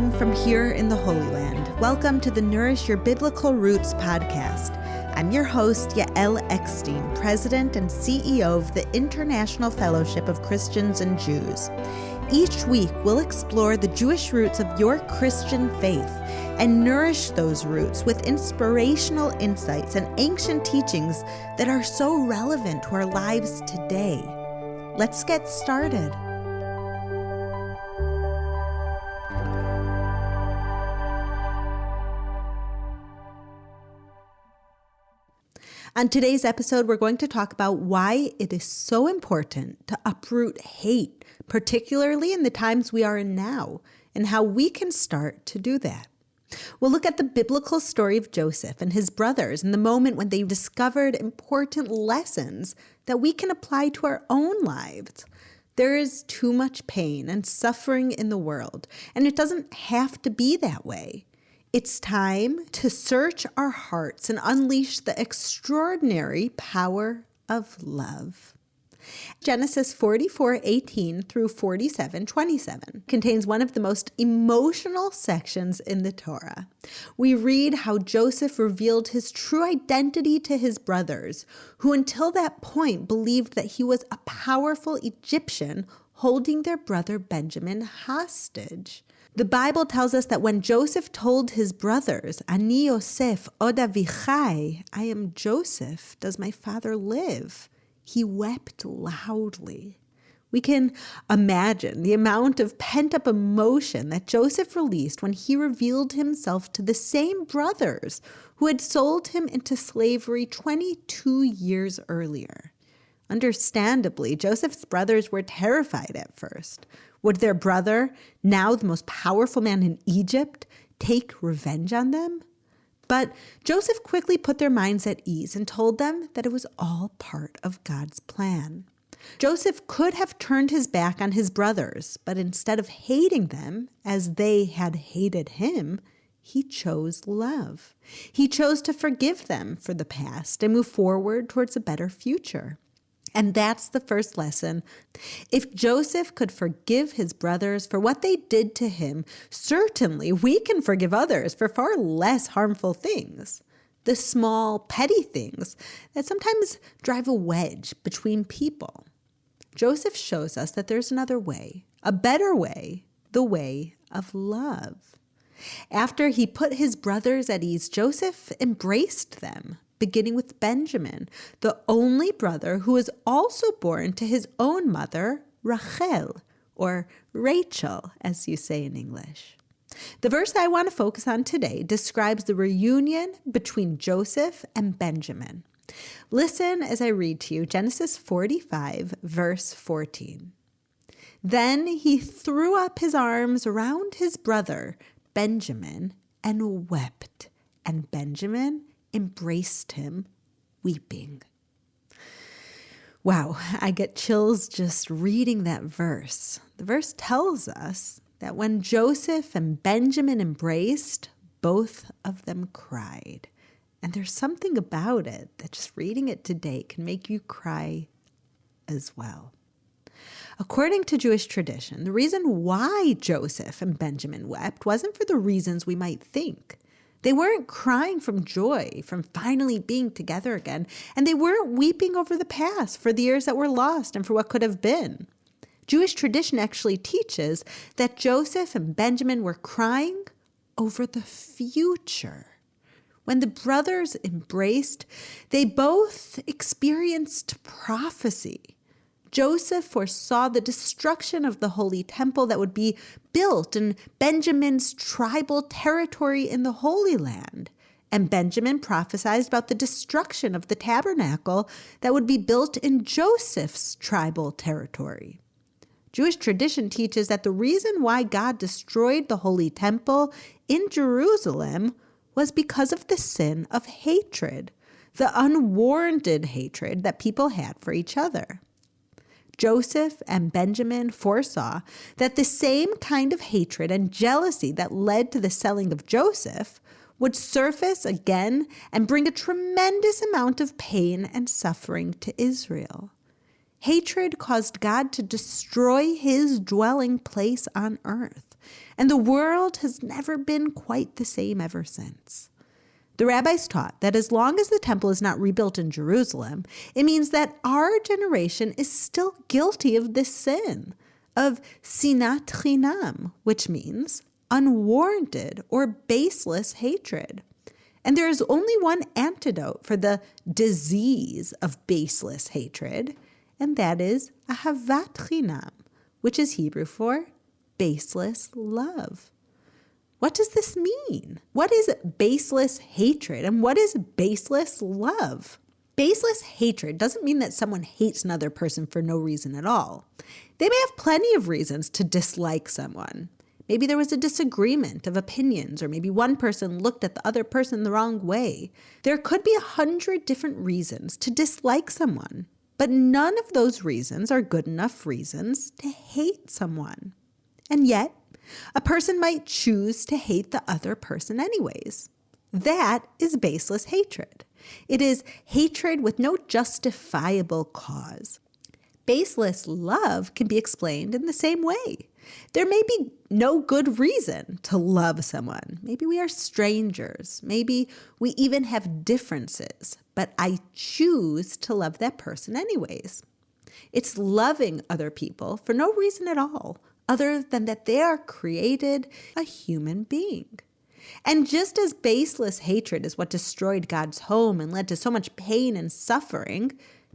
Shalom from here in the Holy Land. Welcome to the Nourish Your Biblical Roots podcast. I'm your host, Yael Eckstein, President and CEO of the International Fellowship of Christians and Jews. Each week, we'll explore the Jewish roots of your Christian faith and nourish those roots with inspirational insights and ancient teachings that are so relevant to our lives today. Let's get started. On today's episode, we're going to talk about why it is so important to uproot hate, particularly in the times we are in now, and how we can start to do that. We'll look at the biblical story of Joseph and his brothers and the moment when they discovered important lessons that we can apply to our own lives. There is too much pain and suffering in the world, and it doesn't have to be that way. It's time to search our hearts and unleash the extraordinary power of love. Genesis 44:18 through 47:27 contains one of the most emotional sections in the Torah. We read how Joseph revealed his true identity to his brothers, who until that point believed that he was a powerful Egyptian holding their brother Benjamin hostage. The Bible tells us that when Joseph told his brothers, Ani Yosef od avichai, I am Joseph, does my father live? He wept loudly. We can imagine the amount of pent-up emotion that Joseph released when he revealed himself to the same brothers who had sold him into slavery 22 years earlier. Understandably, Joseph's brothers were terrified at first. Would their brother, now the most powerful man in Egypt, take revenge on them? But Joseph quickly put their minds at ease and told them that it was all part of God's plan. Joseph could have turned his back on his brothers, but instead of hating them as they had hated him, he chose love. He chose to forgive them for the past and move forward towards a better future. And that's the first lesson. If Joseph could forgive his brothers for what they did to him, certainly we can forgive others for far less harmful things. The small, petty things that sometimes drive a wedge between people. Joseph shows us that there's another way, a better way, the way of love. After he put his brothers at ease, Joseph embraced them, beginning with Benjamin, the only brother who was also born to his own mother, Rachel, or Rachel, as you say in English. The verse I want to focus on today describes the reunion between Joseph and Benjamin. Listen as I read to you Genesis 45, verse 14. Then he threw up his arms around his brother, Benjamin, and wept, and Benjamin embraced him, weeping. Wow, I get chills just reading that verse. The verse tells us that when Joseph and Benjamin embraced, both of them cried. And there's something about it that just reading it today can make you cry as well. According to Jewish tradition, the reason why Joseph and Benjamin wept wasn't for the reasons we might think. They weren't crying from joy, from finally being together again, and they weren't weeping over the past, for the years that were lost and for what could have been. Jewish tradition actually teaches that Joseph and Benjamin were crying over the future. When the brothers embraced, they both experienced prophecy. Joseph foresaw the destruction of the Holy Temple that would be built in Benjamin's tribal territory in the Holy Land. And Benjamin prophesied about the destruction of the tabernacle that would be built in Joseph's tribal territory. Jewish tradition teaches that the reason why God destroyed the Holy Temple in Jerusalem was because of the sin of hatred, the unwarranted hatred that people had for each other. Joseph and Benjamin foresaw that the same kind of hatred and jealousy that led to the selling of Joseph would surface again and bring a tremendous amount of pain and suffering to Israel. Hatred caused God to destroy his dwelling place on earth. and the world has never been quite the same ever since. The rabbis taught that as long as the temple is not rebuilt in Jerusalem, it means that our generation is still guilty of this sin, of sinat chinam, which means unwarranted or baseless hatred. And there is only one antidote for the disease of baseless hatred, and that is ahavat chinam, which is Hebrew for baseless love. What does this mean? What is baseless hatred and what is baseless love? Baseless hatred doesn't mean that someone hates another person for no reason at all. They may have plenty of reasons to dislike someone. Maybe there was a disagreement of opinions, or maybe one person looked at the other person the wrong way. There could be 100 different reasons to dislike someone, but none of those reasons are good enough reasons to hate someone. And yet, a person might choose to hate the other person anyways. That is baseless hatred. It is hatred with no justifiable cause. Baseless love can be explained in the same way. There may be no good reason to love someone. Maybe we are strangers. Maybe we even have differences, but I choose to love that person anyways. It's loving other people for no reason at all, other than that they are created a human being. And just as baseless hatred is what destroyed God's home and led to so much pain and suffering,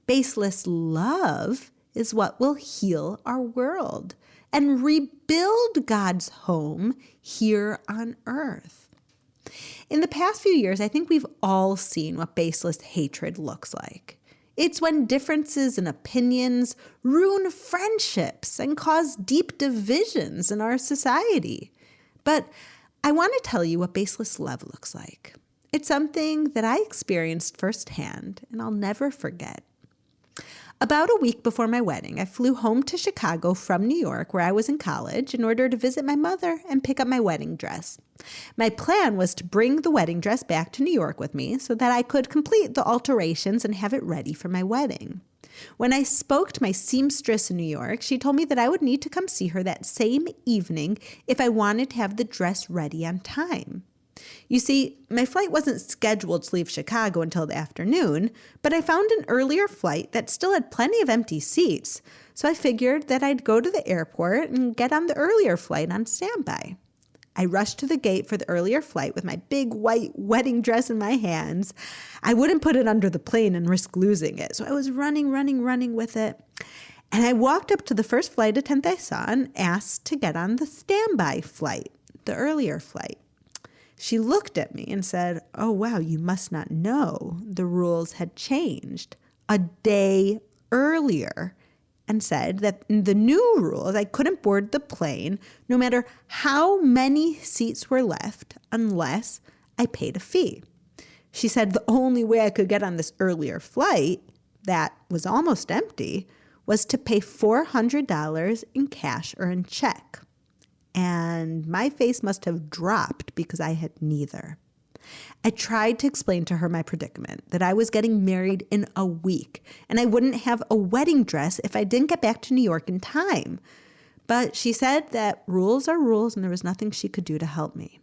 baseless love is what will heal our world and rebuild God's home here on earth. In the past few years, I think we've all seen what baseless hatred looks like. It's when differences in opinions ruin friendships and cause deep divisions in our society. But I want to tell you what baseless love looks like. It's something that I experienced firsthand, and I'll never forget. About a week before my wedding, I flew home to Chicago from New York, where I was in college, in order to visit my mother and pick up my wedding dress. My plan was to bring the wedding dress back to New York with me so that I could complete the alterations and have it ready for my wedding. When I spoke to my seamstress in New York, she told me that I would need to come see her that same evening if I wanted to have the dress ready on time. You see, my flight wasn't scheduled to leave Chicago until the afternoon, but I found an earlier flight that still had plenty of empty seats, so I figured that I'd go to the airport and get on the earlier flight on standby. I rushed to the gate for the earlier flight with my big white wedding dress in my hands. I wouldn't put it under the plane and risk losing it, so I was running with it. And I walked up to the first flight attendant I saw and asked to get on the standby flight, the earlier flight. She looked at me and said, "Oh, wow, you must not know the rules had changed a day earlier," and said that in the new rules, I couldn't board the plane no matter how many seats were left unless I paid a fee. She said the only way I could get on this earlier flight that was almost empty was to pay $400 in cash or in check. And my face must have dropped because I had neither. I tried to explain to her my predicament, that I was getting married in a week, and I wouldn't have a wedding dress if I didn't get back to New York in time. But she said that rules are rules, and there was nothing she could do to help me.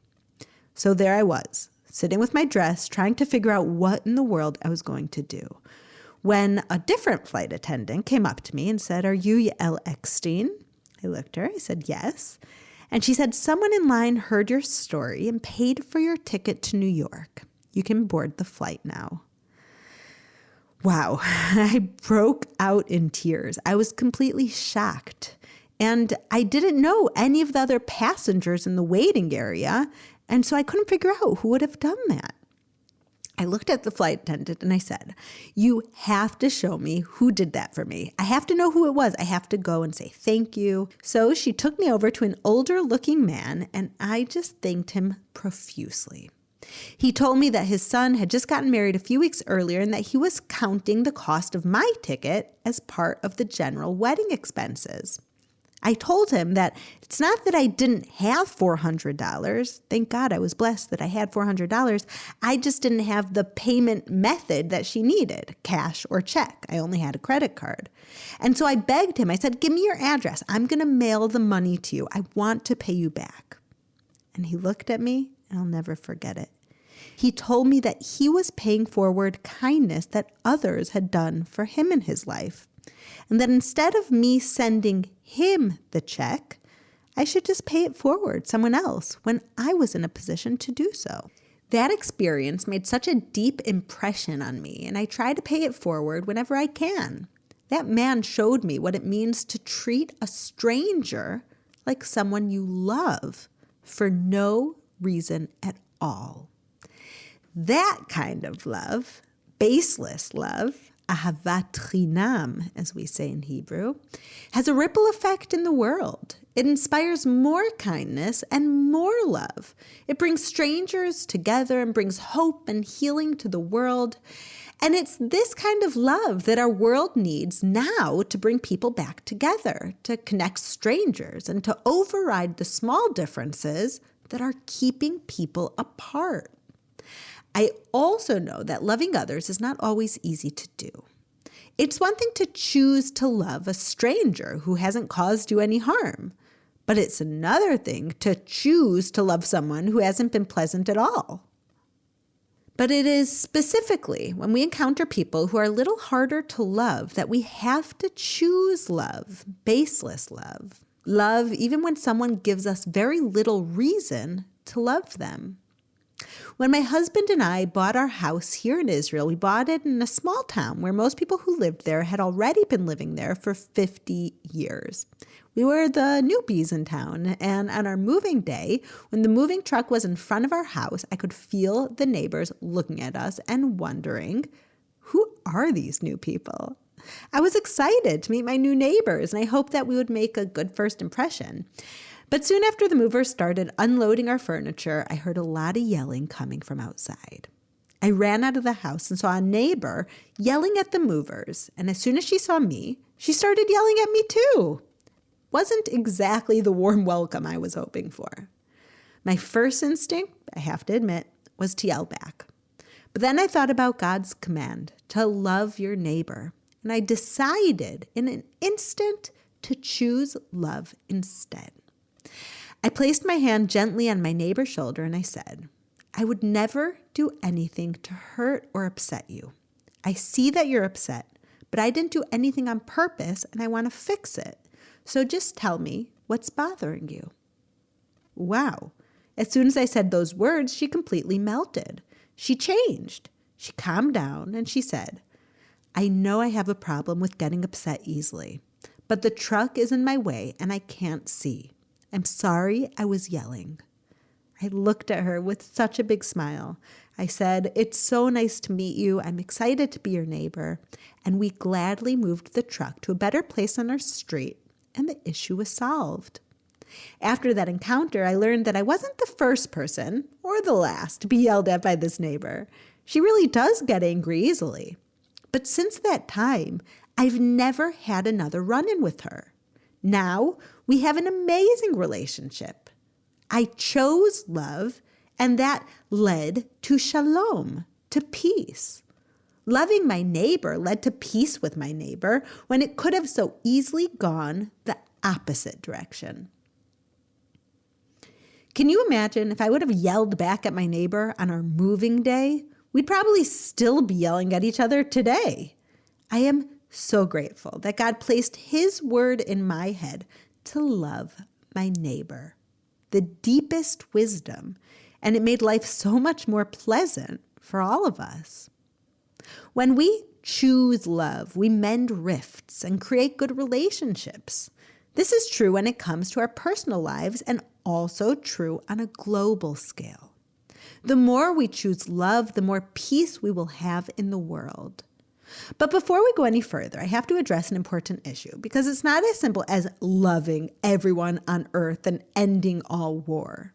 So there I was, sitting with my dress, trying to figure out what in the world I was going to do, when a different flight attendant came up to me and said, "Are you Yael Eckstein?" I looked at her, I said, "Yes." And she said, "Someone in line heard your story and paid for your ticket to New York. You can board the flight now." Wow, I broke out in tears. I was completely shocked. And I didn't know any of the other passengers in the waiting area, and so I couldn't figure out who would have done that. I looked at the flight attendant and I said, "You have to show me who did that for me. I have to know who it was. I have to go and say thank you." So she took me over to an older looking man, and I just thanked him profusely. He told me that his son had just gotten married a few weeks earlier and that he was counting the cost of my ticket as part of the general wedding expenses. I told him that it's not that I didn't have $400. Thank God I was blessed that I had $400. I just didn't have the payment method that she needed, cash or check. I only had a credit card. And so I begged him. I said, give me your address. I'm going to mail the money to you. I want to pay you back. And he looked at me, and I'll never forget it. He told me that he was paying forward kindness that others had done for him in his life. And that instead of me sending him the check, I should just pay it forward someone else when I was in a position to do so. That experience made such a deep impression on me, and I try to pay it forward whenever I can. That man showed me what it means to treat a stranger like someone you love for no reason at all. That kind of love, baseless love, ahavat chinam, as we say in Hebrew, has a ripple effect in the world. It inspires more kindness and more love. It brings strangers together and brings hope and healing to the world. And it's this kind of love that our world needs now to bring people back together, to connect strangers, and to override the small differences that are keeping people apart. I also know that loving others is not always easy to do. It's one thing to choose to love a stranger who hasn't caused you any harm, but it's another thing to choose to love someone who hasn't been pleasant at all. But it is specifically when we encounter people who are a little harder to love that we have to choose love, baseless love. Love even when someone gives us very little reason to love them. When my husband and I bought our house here in Israel, we bought it in a small town where most people who lived there had already been living there for 50 years. We were the newbies in town, and on our moving day, when the moving truck was in front of our house, I could feel the neighbors looking at us and wondering, who are these new people? I was excited to meet my new neighbors, and I hoped that we would make a good first impression. But soon after the movers started unloading our furniture, I heard a lot of yelling coming from outside. I ran out of the house and saw a neighbor yelling at the movers, and as soon as she saw me, she started yelling at me too. Wasn't exactly the warm welcome I was hoping for. My first instinct, I have to admit, was to yell back. But then I thought about God's command to love your neighbor, and I decided in an instant to choose love instead. I placed my hand gently on my neighbor's shoulder and I said, I would never do anything to hurt or upset you. I see that you're upset, but I didn't do anything on purpose and I want to fix it. So just tell me what's bothering you. Wow. As soon as I said those words, she completely melted. She changed. She calmed down and she said, I know I have a problem with getting upset easily, but the truck is in my way and I can't see. I'm sorry I was yelling. I looked at her with such a big smile. I said, it's so nice to meet you. I'm excited to be your neighbor. And we gladly moved the truck to a better place on our street, and the issue was solved. After that encounter, I learned that I wasn't the first person or the last to be yelled at by this neighbor. She really does get angry easily. But since that time, I've never had another run-in with her. Now, we have an amazing relationship. I chose love, and that led to shalom, to peace. Loving my neighbor led to peace with my neighbor when it could have so easily gone the opposite direction. Can you imagine if I would have yelled back at my neighbor on our moving day? We'd probably still be yelling at each other today. I am so grateful that God placed His word in my head to love my neighbor. The deepest wisdom, and it made life so much more pleasant for all of us. When we choose love, we mend rifts and create good relationships. This is true when it comes to our personal lives and also true on a global scale. The more we choose love, the more peace we will have in the world. But before we go any further, I have to address an important issue because it's not as simple as loving everyone on earth and ending all war.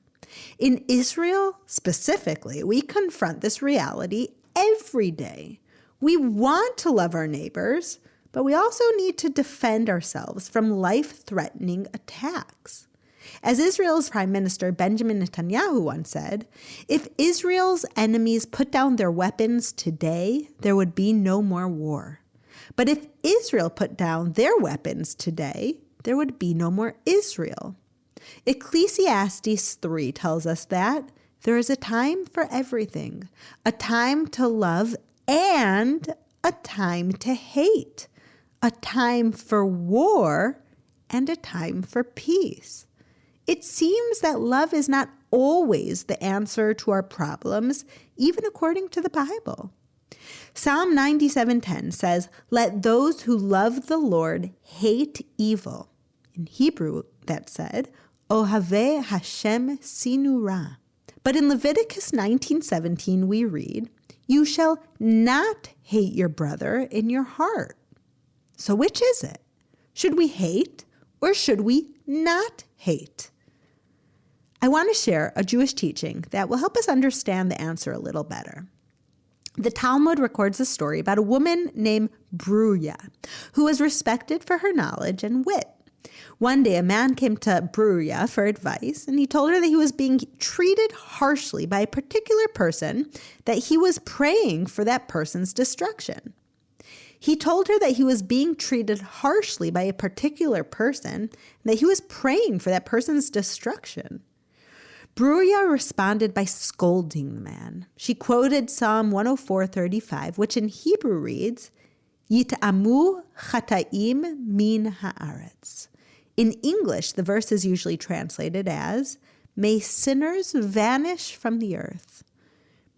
In Israel, specifically, we confront this reality every day. We want to love our neighbors, but we also need to defend ourselves from life-threatening attacks. As Israel's Prime Minister Benjamin Netanyahu once said, if Israel's enemies put down their weapons today, there would be no more war. But if Israel put down their weapons today, there would be no more Israel. Ecclesiastes 3 tells us that there is a time for everything, a time to love and a time to hate, a time for war and a time for peace. It seems that love is not always the answer to our problems, even according to the Bible. Psalm 97:10 says, "Let those who love the Lord hate evil." In Hebrew, that said, "Ohaveh Hashem sinu ra." But in Leviticus 19:17, we read, "You shall not hate your brother in your heart." So which is it? Should we hate or should we not hate? I want to share a Jewish teaching that will help us understand the answer a little better. The Talmud records a story about a woman named Bruya, who was respected for her knowledge and wit. One day, a man came to Bruya for advice, and he told her that he was being treated harshly by a particular person, that he was praying for that person's destruction. He told her that he was being treated harshly by a particular person, and that he was praying for that person's destruction. Bruya responded by scolding the man. She quoted Psalm 104:35, which in Hebrew reads, "Yit'amu chataim min haaretz." In English, the verse is usually translated as, "May sinners vanish from the earth."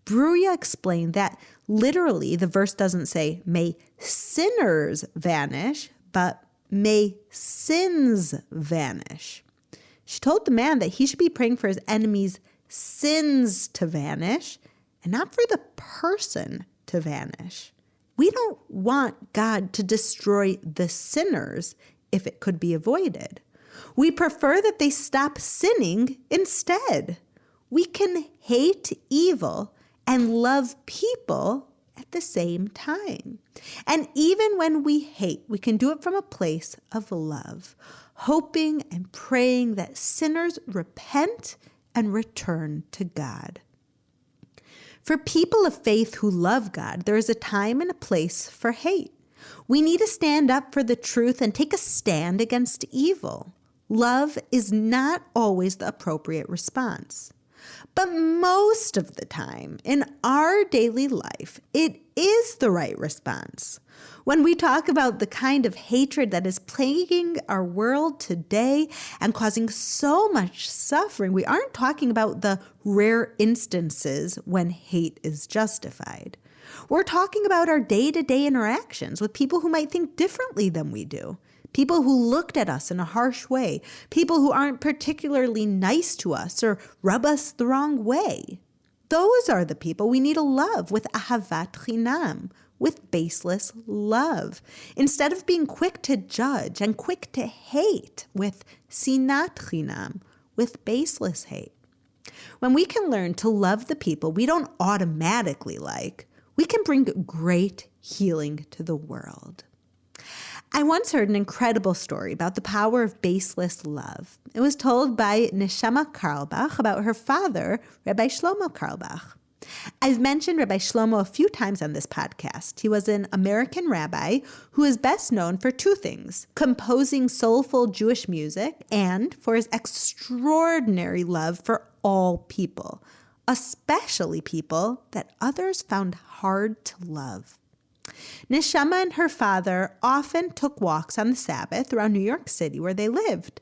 Bruya explained that literally the verse doesn't say, "May sinners vanish," but "May sins vanish." She told the man that he should be praying for his enemies' sins to vanish and not for the person to vanish. We don't want God to destroy the sinners if it could be avoided. We prefer that they stop sinning instead. We can hate evil and love people at the same time. And even when we hate, we can do it from a place of love, hoping and praying that sinners repent and return to God. For people of faith who love God, there is a time and a place for hate. We need to stand up for the truth and take a stand against evil. Love is not always the appropriate response. But most of the time, in our daily life, it is the right response. When we talk about the kind of hatred that is plaguing our world today and causing so much suffering, we aren't talking about the rare instances when hate is justified. We're talking about our day-to-day interactions with people who might think differently than we do. People who looked at us in a harsh way, people who aren't particularly nice to us or rub us the wrong way. Those are the people we need to love with ahavat chinam, with baseless love, instead of being quick to judge and quick to hate with sinat chinam, with baseless hate. When we can learn to love the people we don't automatically like, we can bring great healing to the world. I once heard an incredible story about the power of baseless love. It was told by Neshama Carlebach about her father, Rabbi Shlomo Carlebach. I've mentioned Rabbi Shlomo a few times on this podcast. He was an American rabbi who is best known for two things: composing soulful Jewish music and for his extraordinary love for all people, especially people that others found hard to love. Neshama and her father often took walks on the Sabbath around New York City where they lived.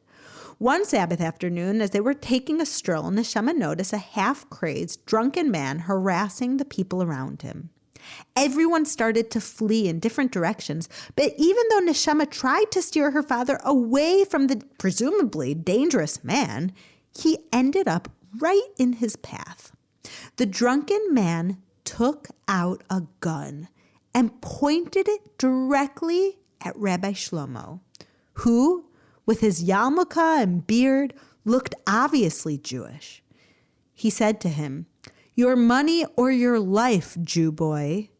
One Sabbath afternoon, as they were taking a stroll, Neshama noticed a half-crazed, drunken man harassing the people around him. Everyone started to flee in different directions, but even though Neshama tried to steer her father away from the presumably dangerous man, he ended up right in his path. The drunken man took out a gun and pointed it directly at Rabbi Shlomo, who, with his yarmulke and beard, looked obviously Jewish. He said to him, "Your money or your life, Jew boy."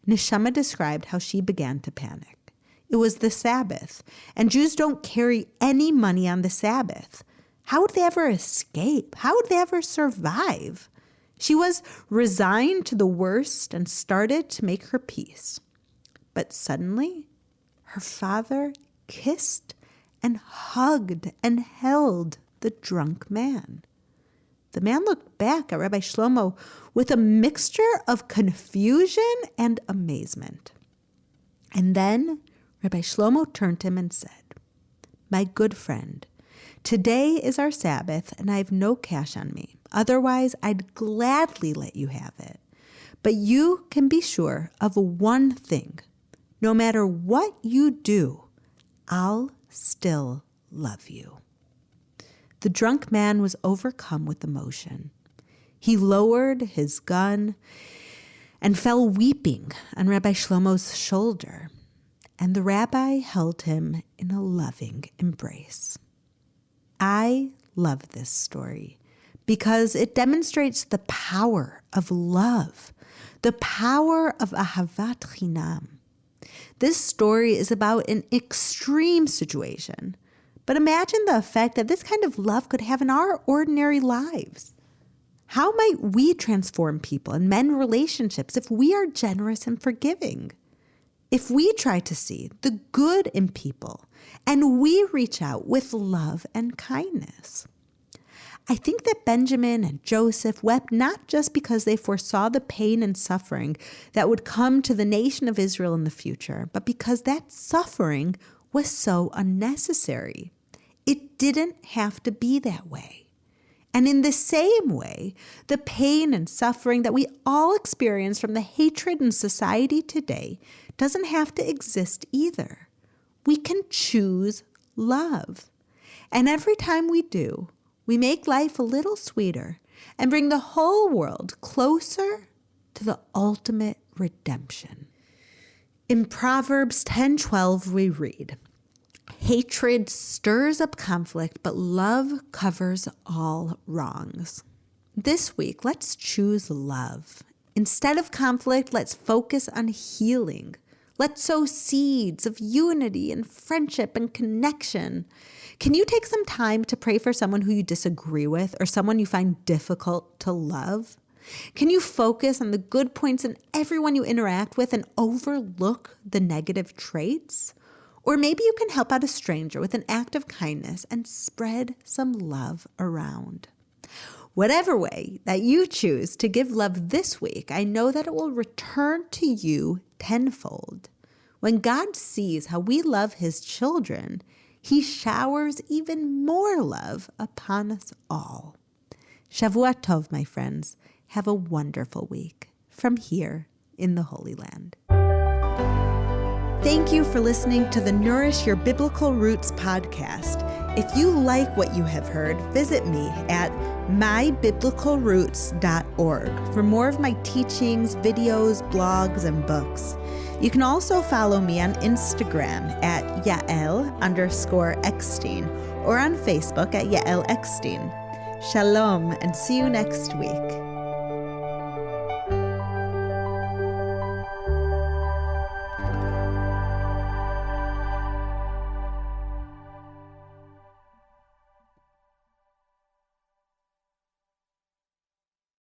Neshama described how she began to panic. It was the Sabbath, and Jews don't carry any money on the Sabbath. How would they ever escape? How would they ever survive? She was resigned to the worst and started to make her peace. But suddenly, her father kissed and hugged and held the drunk man. The man looked back at Rabbi Shlomo with a mixture of confusion and amazement. And then Rabbi Shlomo turned to him and said, "My good friend, today is our Sabbath and I have no cash on me. Otherwise, I'd gladly let you have it. But you can be sure of one thing. No matter what you do, I'll still love you." The drunk man was overcome with emotion. He lowered his gun and fell weeping on Rabbi Shlomo's shoulder, and the rabbi held him in a loving embrace. I love this story because it demonstrates the power of love, the power of ahavat chinam. This story is about an extreme situation, but imagine the effect that this kind of love could have in our ordinary lives. How might we transform people and mend relationships if we are generous and forgiving? If we try to see the good in people and we reach out with love and kindness? I think that Benjamin and Joseph wept not just because they foresaw the pain and suffering that would come to the nation of Israel in the future, but because that suffering was so unnecessary. It didn't have to be that way. And in the same way, the pain and suffering that we all experience from the hatred in society today doesn't have to exist either. We can choose love. And every time we do, we make life a little sweeter and bring the whole world closer to the ultimate redemption. In Proverbs 10:12, we read, "Hatred stirs up conflict, but love covers all wrongs." This week, let's choose love. Instead of conflict, let's focus on healing. Let's sow seeds of unity and friendship and connection. Can you take some time to pray for someone who you disagree with or someone you find difficult to love? Can you focus on the good points in everyone you interact with and overlook the negative traits? Or maybe you can help out a stranger with an act of kindness and spread some love around. Whatever way that you choose to give love this week, I know that it will return to you tenfold. When God sees how we love his children, he showers even more love upon us all. Shavua Tov, my friends. Have a wonderful week from here in the Holy Land. Thank you for listening to the Nourish Your Biblical Roots podcast. If you like what you have heard, visit me at mybiblicalroots.org for more of my teachings, videos, blogs, and books. You can also follow me on Instagram at Yael_Eckstein or on Facebook at Yael Eckstein. Shalom and see you next week.